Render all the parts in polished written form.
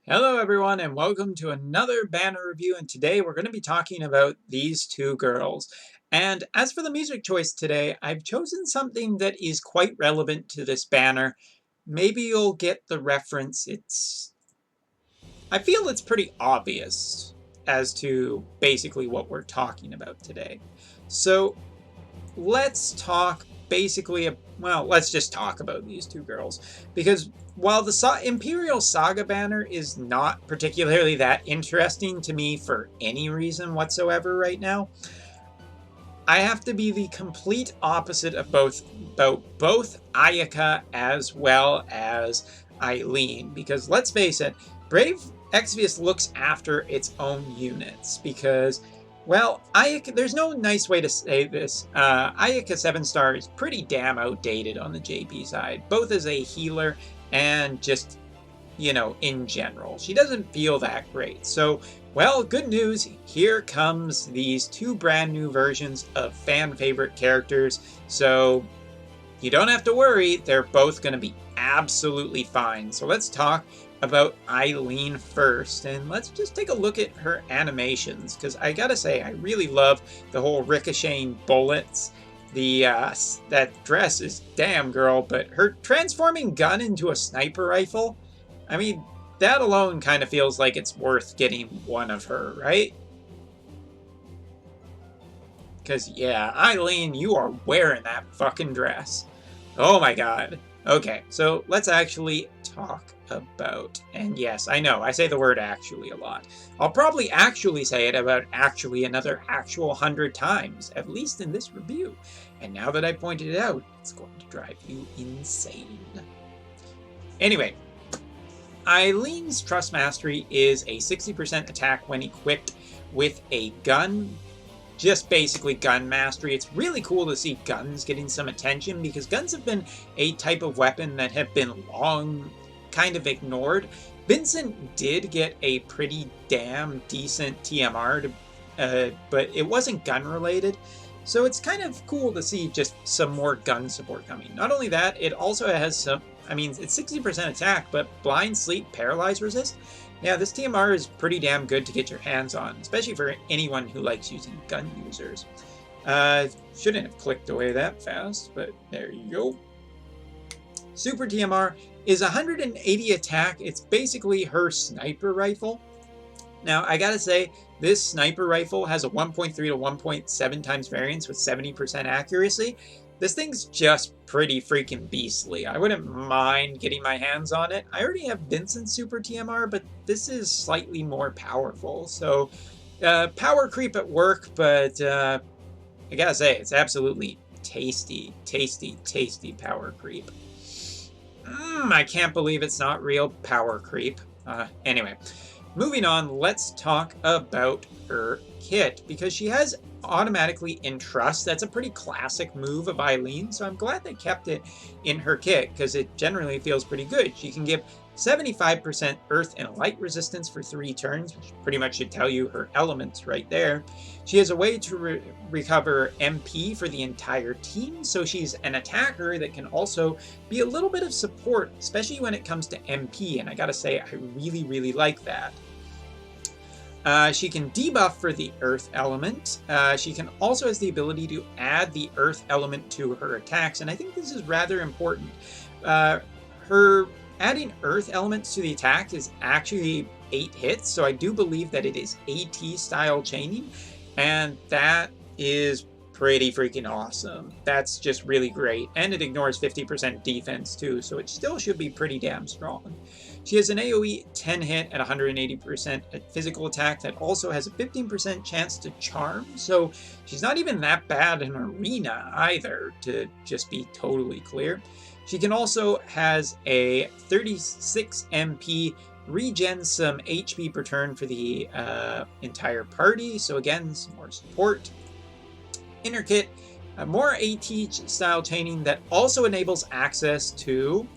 Hello everyone and welcome to another banner review, and today we're going to be talking about these two girls. And as for the music choice today, I've chosen something that is quite relevant to this banner. Maybe you'll get the reference. I feel it's pretty obvious as to basically what we're talking about today. So let's talk let's just talk about these two girls, because while the Imperial Saga banner is not particularly that interesting to me for any reason whatsoever right now, I have to be the complete opposite of both Ayaka as well as Eileen, because let's face it, Brave Exvius looks after its own units because, well, Ayaka, there's no nice way to say this. Ayaka 7-star is pretty damn outdated on the JP side, both as a healer and just, in general. She doesn't feel that great. So, well, good news. Here comes these two brand new versions of fan favorite characters. So you don't have to worry. They're both going to be absolutely fine. So let's talk about Eileen first, and let's just take a look at her animations, because I gotta say, I really love the whole ricocheting bullets. That dress is damn girl, but her transforming gun into a sniper rifle, I mean, that alone kind of feels like it's worth getting one of her, right? Because, yeah, Eileen, you are wearing that fucking dress. Oh my god. Okay, so let's actually talk about, and yes, I know, I say the word actually a lot. I'll probably actually say it about actually another actual 100 times, at least in this review. And now that I pointed it out, it's going to drive you insane. Anyway, Eileen's Trust Mastery is a 60% attack when equipped with a gun. Just basically gun mastery. It's really cool to see guns getting some attention, because guns have been a type of weapon that have been long kind of ignored. Vincent did get a pretty damn decent TMR, but it wasn't gun related. So it's kind of cool to see just some more gun support coming. Not only that, it also has some, it's 60% attack, but blind, sleep, paralyze resist. Yeah, this TMR is pretty damn good to get your hands on, especially for anyone who likes using gun users. Shouldn't have clicked away that fast, but there you go. Super TMR is 180 attack. It's basically her sniper rifle. Now, I gotta say, this sniper rifle has a 1.3 to 1.7 times variance with 70% accuracy. This thing's just pretty freaking beastly. I wouldn't mind getting my hands on it. I already have Vincent's Super TMR, but this is slightly more powerful. So, power creep at work, but I gotta say, it's absolutely tasty, tasty, tasty power creep. I can't believe it's not real power creep. Anyway, moving on, let's talk about her kit, because she has automatically entrust. That's a pretty classic move of Eileen, so I'm glad they kept it in her kit, because it generally feels pretty good. She can give 75% earth and light resistance for 3 turns, which pretty much should tell you her elements right there. She has a way to recover MP for the entire team, so she's an attacker that can also be a little bit of support, especially when it comes to MP, and I gotta say, I really, really like that. She can debuff for the earth element. She can also has the ability to add the earth element to her attacks, and I think this is rather important. Her adding earth elements to the attack is actually 8 hits, so I do believe that it is AT style chaining, and that is pretty freaking awesome. That's just really great, and it ignores 50% defense too, so it still should be pretty damn strong. She has an AoE 10 hit at 180% physical attack that also has a 15% chance to charm, so she's not even that bad in arena either, to just be totally clear. She can also has a 36 MP, regen some HP per turn for the entire party, so again, some more support. Inner kit, more AT style chaining that also enables access to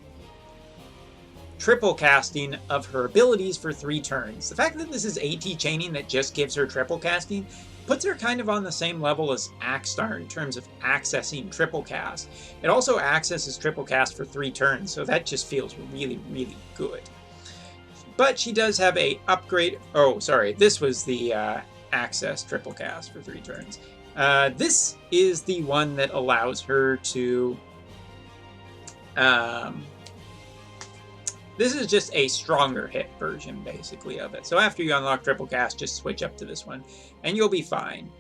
triple casting of her abilities for 3 turns. The fact that this is AT chaining that just gives her triple casting puts her kind of on the same level as Axstar in terms of accessing triple cast. It also accesses triple cast for 3 turns, so that just feels really, really good. But she does have a upgrade. Oh, sorry. This was the access triple cast for 3 turns. This is the one that allows her to... this is just a stronger hit version, basically, of it. So after you unlock triple cast, just switch up to this one, and you'll be fine.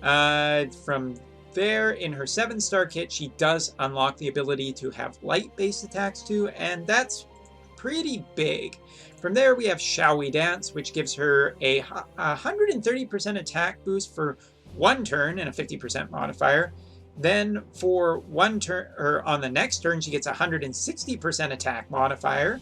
From there, in her 7-star kit, she does unlock the ability to have light-based attacks too, and that's pretty big. From there, we have Shall We Dance, which gives her a 130% attack boost for 1 turn and a 50% modifier. Then for 1 turn, or on the next turn, she gets a 160% attack modifier.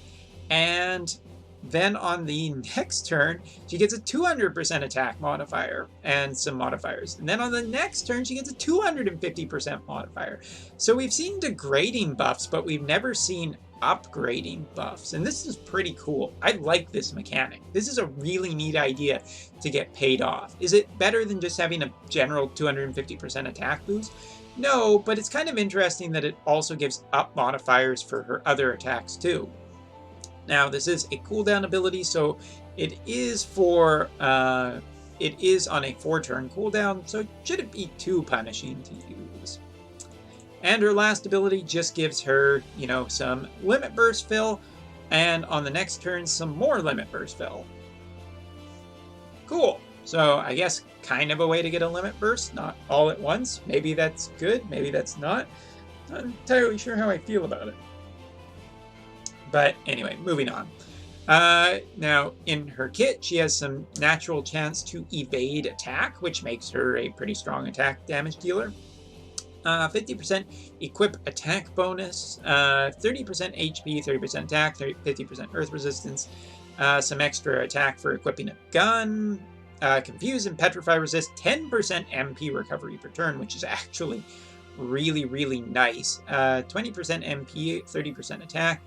And then on the next turn, she gets a 200% attack modifier and some modifiers. And then on the next turn, she gets a 250% modifier. So we've seen degrading buffs, but we've never seen upgrading buffs. And this is pretty cool. I like this mechanic. This is a really neat idea to get paid off. Is it better than just having a general 250% attack boost? No, but it's kind of interesting that it also gives up modifiers for her other attacks too. Now, this is a cooldown ability, so it is for it is on a 4-turn cooldown, so it shouldn't be too punishing to use. And her last ability just gives her, you know, some limit burst fill, and on the next turn, some more limit burst fill. Cool. So I guess kind of a way to get a limit burst, not all at once. Maybe that's good, maybe that's not. Not entirely sure how I feel about it. But anyway, moving on. Now, in her kit, she has some natural chance to evade attack, which makes her a pretty strong attack damage dealer. 50% equip attack bonus, 30% HP, 30% attack, 50% earth resistance, some extra attack for equipping a gun, confuse and petrify resist, 10% MP recovery per turn, which is actually really, really nice. 20% MP, 30% attack.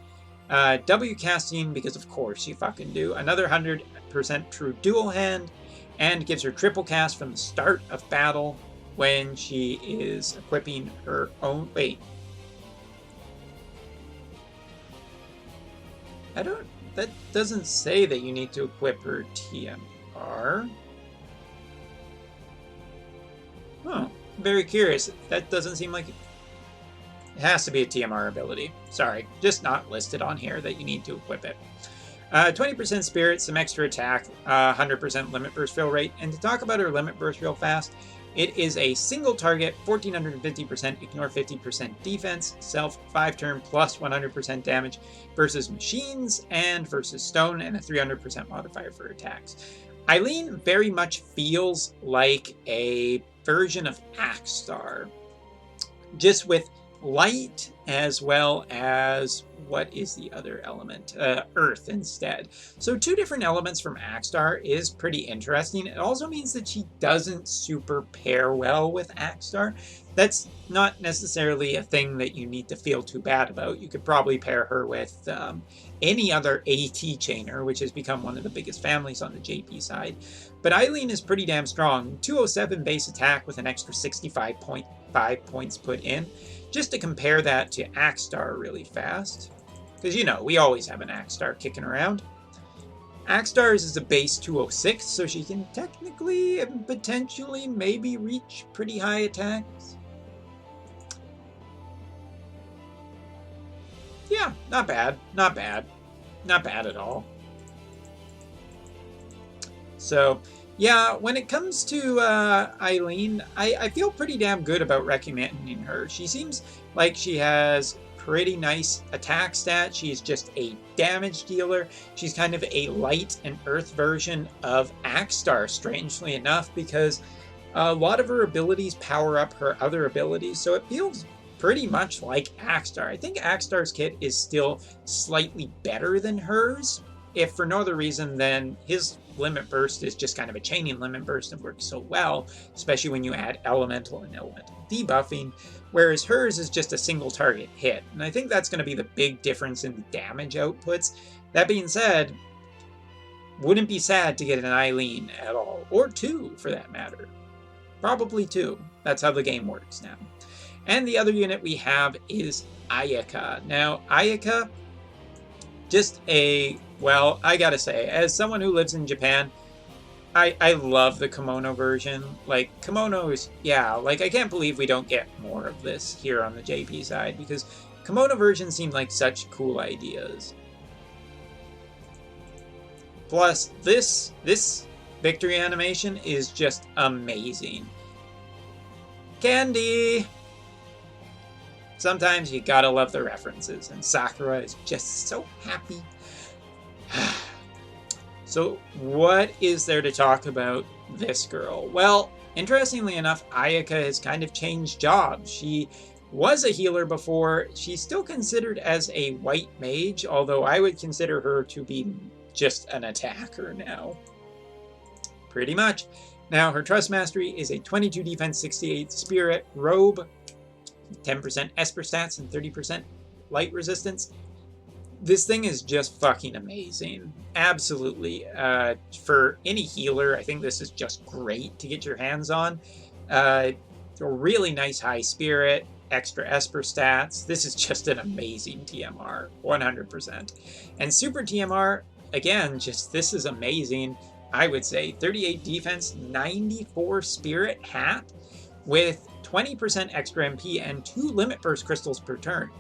W casting, because of course you fucking do. Another 100% true dual hand, and gives her triple cast from the start of battle when she is equipping her own... Wait. That doesn't say that you need to equip her TMR. Oh, very curious. That doesn't seem like... It has to be a TMR ability. Sorry, just not listed on here that you need to equip it. 20% spirit, some extra attack, 100% limit burst fill rate. And to talk about her limit burst real fast, it is a single target, 1450%, ignore 50% defense, self 5 turn plus 100% damage versus machines and versus stone, and a 300% modifier for attacks. Eileen very much feels like a version of Axstar, just with light as well as, what is the other element? Earth instead. So 2 different elements from Axstar is pretty interesting. It also means that she doesn't super pair well with Axstar. That's not necessarily a thing that you need to feel too bad about. You could probably pair her with any other AT chainer, which has become one of the biggest families on the JP side. But Eileen is pretty damn strong. 207 base attack with an extra 65.5 points put in. Just to compare that to Axstar really fast, because, you know, we always have an Axstar kicking around. Axstar's is a base 206, so she can technically and potentially maybe reach pretty high attacks. Yeah, not bad. Not bad. Not bad at all. So, yeah, when it comes to Eileen, I feel pretty damn good about recommending her. She seems like she has pretty nice attack stats. She's just a damage dealer. She's kind of a light and earth version of Axstar, strangely enough, because a lot of her abilities power up her other abilities, so it feels pretty much like Axstar. I think Axstar's kit is still slightly better than hers, if for no other reason than his limit burst is just kind of a chaining limit burst and works so well, especially when you add elemental and elemental debuffing, whereas hers is just a single target hit. And I think that's going to be the big difference in the damage outputs. That being said, wouldn't be sad to get an Eileen at all, or 2 for that matter. Probably 2. That's how the game works now. And the other unit we have is Ayaka. Now, Ayaka, just a Well, I gotta say, as someone who lives in Japan, I love the kimono version. Like, kimonos, yeah, like, I can't believe we don't get more of this here on the JP side, because kimono versions seem like such cool ideas. Plus, this victory animation is just amazing. Candy! Sometimes you gotta love the references, and Sakura is just so happy. So, what is there to talk about this girl? Well, interestingly enough, Ayaka has kind of changed jobs. She was a healer before. She's still considered as a white mage, although I would consider her to be just an attacker now. Pretty much. Now, her Trust Mastery is a 22 defense, 68 spirit robe, 10% Esper stats, and 30% light resistance. This thing is just fucking amazing. Absolutely. For any healer, I think this is just great to get your hands on. A really nice high spirit, extra Esper stats. This is just an amazing TMR, 100%. And Super TMR, again, just this is amazing. I would say 38 defense, 94 spirit hat with 20% extra MP and 2 limit burst crystals per turn.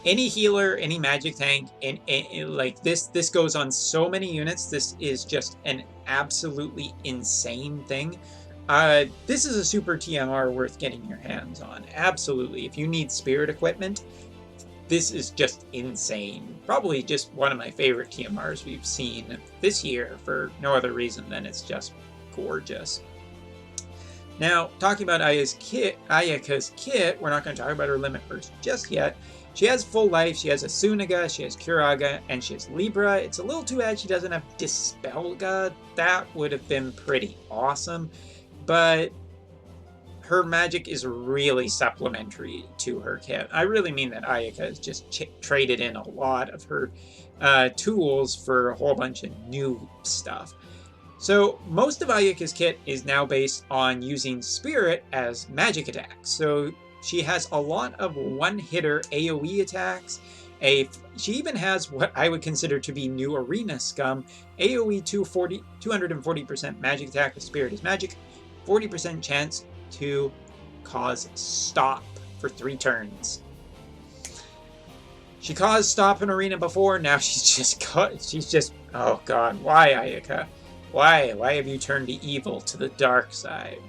Any healer, any magic tank, and like this goes on so many units. This is just an absolutely insane thing. This is a super TMR worth getting your hands on. Absolutely. If you need spirit equipment, this is just insane. Probably just one of my favorite TMRs we've seen this year for no other reason than it's just gorgeous. Now, talking about Ayaka's kit, we're not going to talk about her limit burst just yet. She has full life, she has a Sunaga, she has Kuraga, and she has Libra. It's a little too bad she doesn't have Dispelga. That would have been pretty awesome. But her magic is really supplementary to her kit. I really mean that Ayaka has just traded in a lot of her tools for a whole bunch of new stuff. So most of Ayaka's kit is now based on using Spirit as magic attacks. So she has a lot of one-hitter AoE attacks. She even has what I would consider to be new arena scum. AoE 240% magic attack with Spirit as magic. 40% chance to cause stop for 3 turns. She caused stop in arena before, now she's just, oh god, why Ayaka? Why have you turned to evil, to the dark side?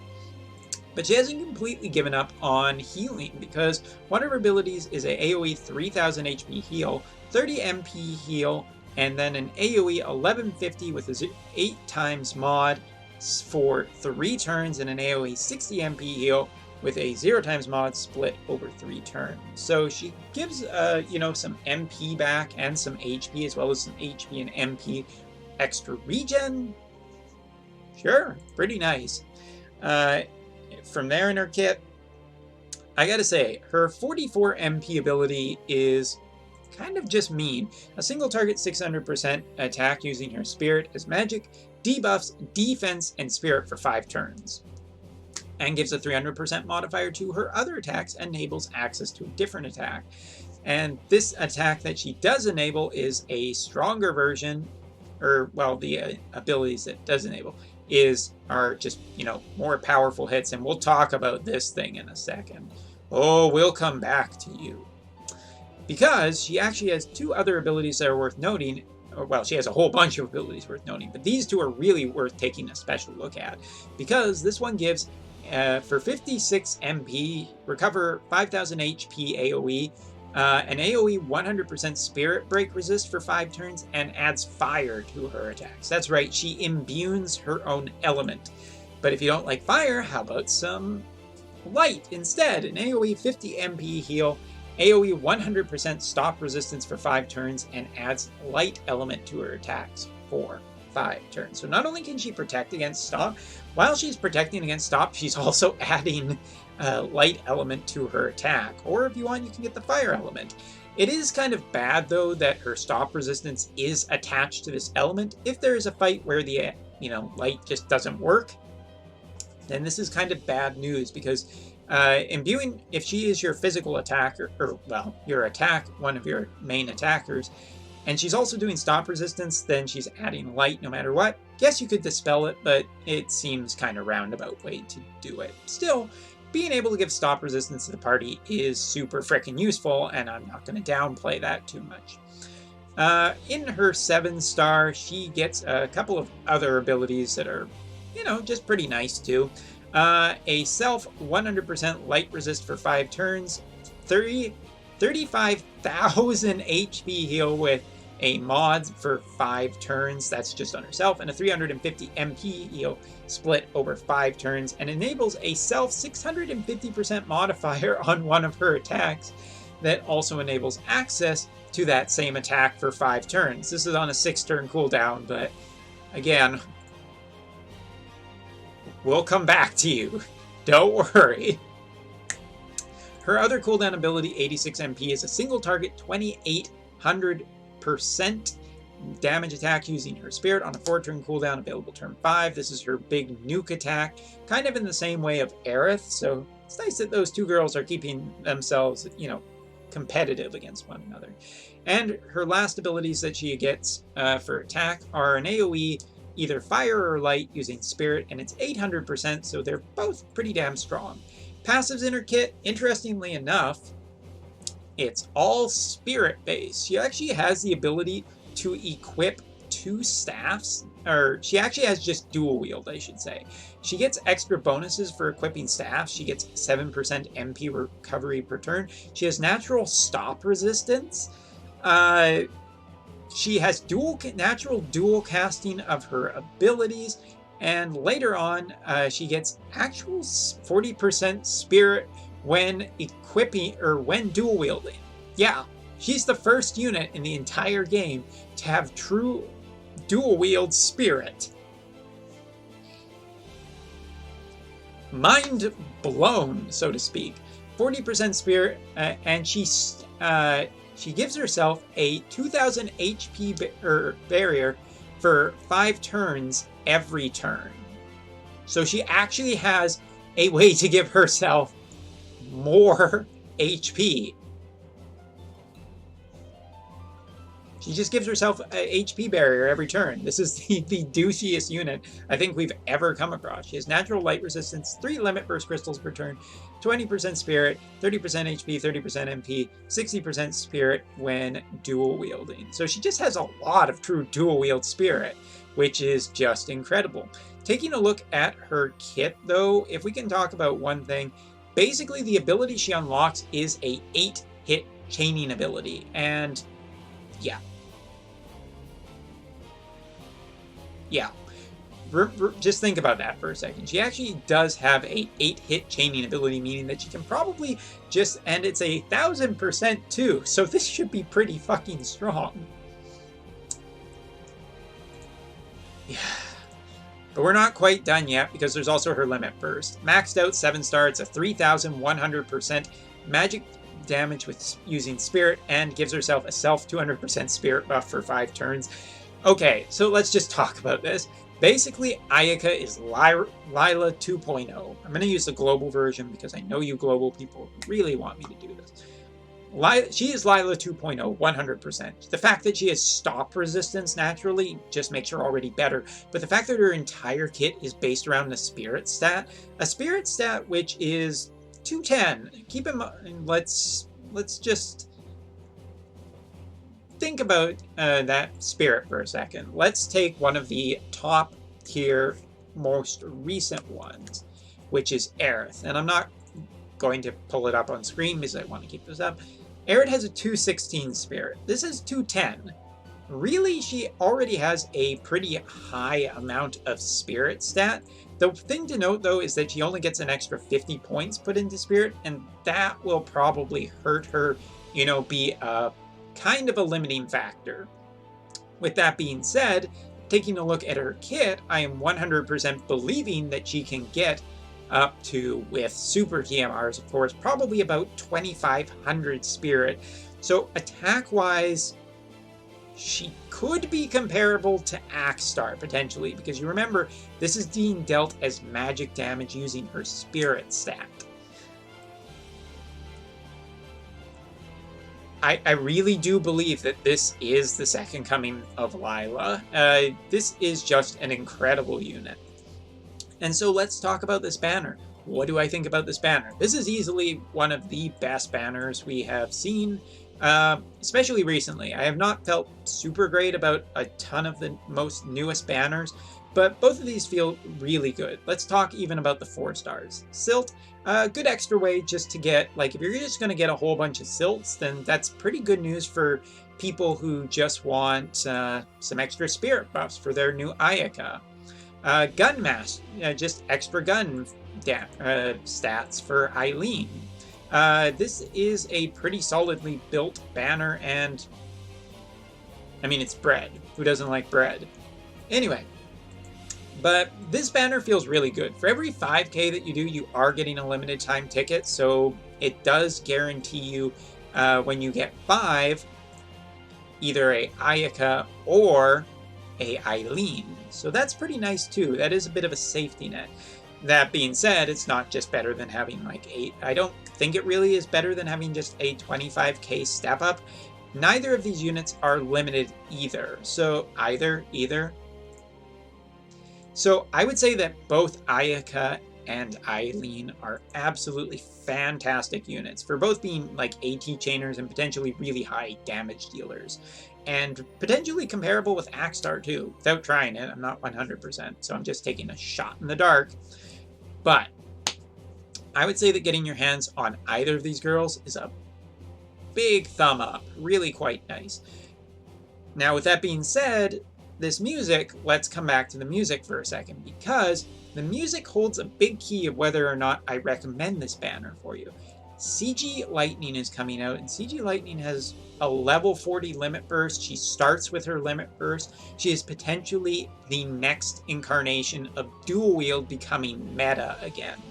But she hasn't completely given up on healing, because one of her abilities is a AoE 3000 HP heal, 30 MP heal, and then an AoE 1150 with a 8 times mod for 3 turns, and an AoE 60 MP heal with a 0 times mod split over 3 turns. So she gives, some MP back and some HP, as well as some HP and MP extra regen. Sure, pretty nice. From there in her kit, I gotta say, her 44 MP ability is kind of just mean. A single target 600% attack using her Spirit as magic, debuffs defense and Spirit for 5 turns. And gives a 300% modifier to her other attacks, enables access to a different attack. And this attack that she does enable is a stronger version, or, well, the abilities that it does enable are just, more powerful hits, and we'll talk about this thing in a second. Oh, we'll come back to you. Because she actually has 2 other abilities that are worth noting. Well, she has a whole bunch of abilities worth noting, but these 2 are really worth taking a special look at. Because this one gives, for 56 MP, recover 5000 HP AoE, an AoE 100% Spirit Break resist for 5 turns, and adds fire to her attacks. That's right, she imbues her own element. But if you don't like fire, how about some light instead? An AoE 50 MP heal, AoE 100% stop resistance for 5 turns, and adds light element to her attacks for 5 turns. So not only can she protect against stop, while she's protecting against stop, she's also adding light element to her attack. Or if you want, you can get the fire element. It is kind of bad, though, that her stop resistance is attached to this element. If there is a fight where the, light just doesn't work, then this is kind of bad news, because imbuing, if she is your physical attacker, or, well, one of your main attackers, and she's also doing stop resistance, then she's adding light no matter what. Guess you could dispel it, but it seems kind of roundabout way to do it. Still, being able to give stop resistance to the party is super freaking useful, and I'm not going to downplay that too much. In her 7-star, she gets a couple of other abilities that are, just pretty nice too. A self 100% light resist for 5 turns, 35,000 HP heal with a mod for 5 turns, that's just on herself, and a 350 MP heal split over 5 turns, and enables a self 650% modifier on one of her attacks that also enables access to that same attack for 5 turns. This is on a 6-turn cooldown, but again, we'll come back to you. Don't worry. Her other cooldown ability, 86 MP, is a single target 2,800% damage attack using her spirit on a 4-turn cooldown, available turn 5. This is her big nuke attack, kind of in the same way of Aerith, so it's nice that those two girls are keeping themselves, competitive against one another. And her last abilities that she gets for attack are an AoE, either fire or light, using spirit, and it's 800%, so they're both pretty damn strong. Passives in her kit, interestingly enough, it's all spirit-based. She actually has the ability to equip 2 staffs, or she actually has just dual wield, I should say. She gets extra bonuses for equipping staffs. She gets 7% MP recovery per turn. She has natural stop resistance. She has natural dual casting of her abilities, and later on, she gets actual 40% spirit when equipping or when dual wielding. Yeah, she's the first unit in the entire game to have true dual wield spirit. Mind blown, so to speak. 40% spirit, and she gives herself a 2,000 HP barrier for 5 turns every turn. So she actually has a way to give herself more HP. She just gives herself a HP barrier every turn. This is the douchiest unit I think we've ever come across. She has natural light resistance, 3 limit burst crystals per turn, 20% spirit, 30% HP, 30% MP, 60% spirit when dual wielding. So she just has a lot of true dual wield spirit, which is just incredible. Taking a look at her kit though, if we can talk about one thing, basically the ability she unlocks is a 8-hit chaining ability, and yeah. Just think about that for a second. She actually does have a 8-hit chaining ability, meaning that she can probably and it's 1,000% too, so this should be pretty fucking strong. Yeah. But we're not quite done yet, because there's also her limit burst. Maxed out 7-star, it's a 3,100% magic damage with using spirit, and gives herself a self 200% spirit buff for 5 turns. Okay, so let's just talk about this. Basically, Ayaka is Lila 2.0. I'm going to use the global version because I know you global people really want me to do this. She is Lila 2.0, 100%. The fact that she has stop resistance naturally just makes her already better, but the fact that her entire kit is based around a spirit stat which is 210. Keep in mind, let's just think about that spirit for a second. Let's take one of the top tier, most recent ones, which is Aerith. And I'm not going to pull it up on screen because I want to keep this up. Aerith has a 216 spirit. This is 210. Really, she already has a pretty high amount of spirit stat. The thing to note, though, is that she only gets an extra 50 points put into spirit, and that will probably hurt her, be a kind of a limiting factor. With that being said, taking a look at her kit, I am 100% believing that she can get up to, with super TMRs, of course, probably about 2,500 spirit. So attack-wise, she could be comparable to Axstar, potentially, because you remember, this is being dealt as magic damage using her spirit stat. I really do believe that this is the second coming of Lila. This is just an incredible unit. And so let's talk about this banner. What do I think about this banner? This is easily one of the best banners we have seen, especially recently. I have not felt super great about a ton of the most newest banners, but both of these feel really good. Let's talk even about the 4 stars. Silt, good extra way just to get, like, if you're just going to get a whole bunch of silts, then that's pretty good news for people who just want some extra spirit buffs for their new Ayaka. Gun mask, just extra gun stats for Eileen. This is a pretty solidly built banner, and I mean, it's bread. Who doesn't like bread? Anyway, but this banner feels really good. For every 5k that you do, you are getting a limited time ticket, so it does guarantee you when you get 5, either a Ayaka or a Aileen. So that's pretty nice too. That is a bit of a safety net. That being said, it's not just better than having like 8. I don't think it really is better than having just a 25k step up. Neither of these units are limited either. So either. So I would say that both Ayaka and Eileen are absolutely fantastic units for both being like AT chainers and potentially really high damage dealers. And potentially comparable with Axstar too. Without trying it, I'm not 100%, so I'm just taking a shot in the dark. But I would say that getting your hands on either of these girls is a big thumb up. Really quite nice. Now, with that being said, this music, let's come back to the music for a second, because the music holds a big key of whether or not I recommend this banner for you. CG Lightning is coming out, and CG Lightning has a level 40 limit burst. She starts with her limit burst. She is potentially the next incarnation of dual wield becoming meta again.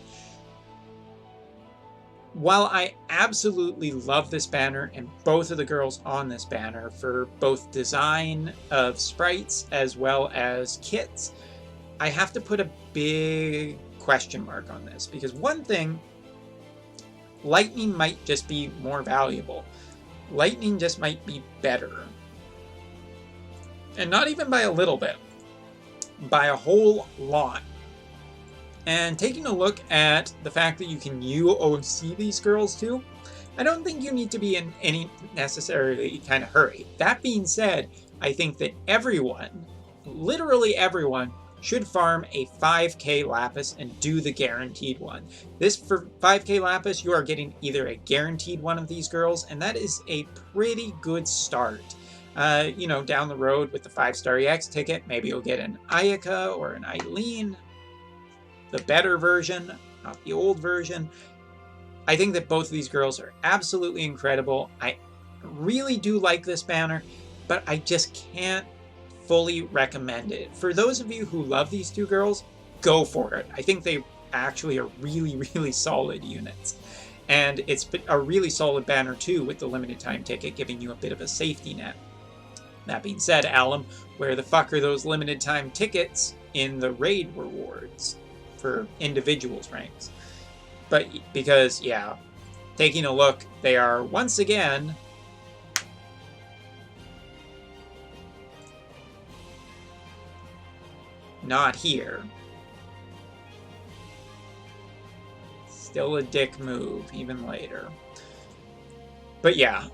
While I absolutely love this banner and both of the girls on this banner for both design of sprites as well as kits, I have to put a big question mark on this, because one thing, Lightning might just be more valuable. Lightning just might be better. And not even by a little bit, by a whole lot. And taking a look at the fact that you can UOC these girls too, I don't think you need to be in any necessarily kind of hurry. That being said, I think that everyone, literally everyone, should farm a 5k Lapis and do the guaranteed one. This, for 5k Lapis, you are getting either a guaranteed one of these girls, and that is a pretty good start. You know, down the road with the 5-star EX ticket, maybe you'll get an Ayaka or an Eileen, the better version, not the old version. I think that both of these girls are absolutely incredible. I really do like this banner, but I just can't fully recommend it. For those of you who love these two girls, go for it. I think they actually are really, really solid units. And it's a really solid banner too, with the limited time ticket giving you a bit of a safety net. That being said, Alum, where the fuck are those limited time tickets in the raid rewards for individuals ranks? But because, yeah, taking a look, they are once again not here. Still a dick move, even later. But yeah,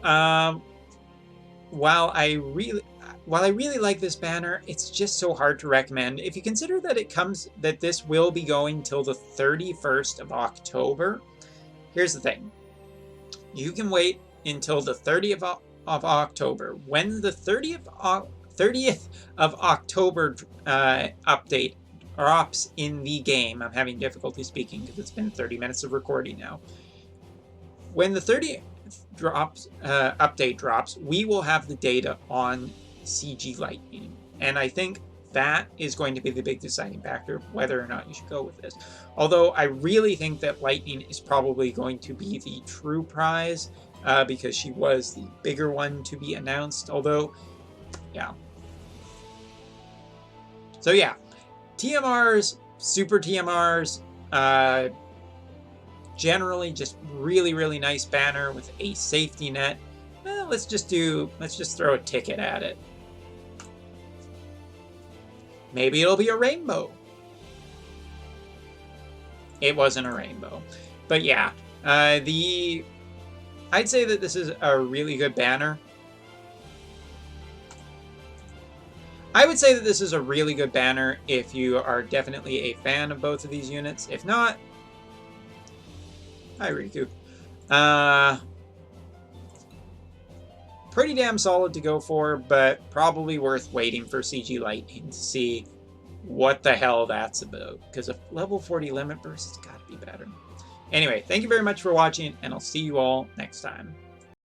while I really like this banner, it's just so hard to recommend. If you consider that this will be going till the 31st of October, here's the thing. You can wait until the 30th of October. When the 30th of October update drops in the game, I'm having difficulty speaking because it's been 30 minutes of recording now. When the 30th update drops, we will have the data on CG Lightning, and I think that is going to be the big deciding factor of whether or not you should go with this. Although I really think that Lightning is probably going to be the true prize, because she was the bigger one to be announced. Although, yeah. So yeah, TMRs, super TMRs, generally just really, really nice banner with a safety net. let's just throw a ticket at it. Maybe it'll be a rainbow. It wasn't a rainbow. But yeah, I'd say that this is a really good banner. I would say that this is a really good banner if you are definitely a fan of both of these units. If not, hi Riku. Pretty damn solid to go for, but probably worth waiting for CG Lightning to see what the hell that's about. Because a level 40 limit burst has got to be better. Anyway, thank you very much for watching, and I'll see you all next time.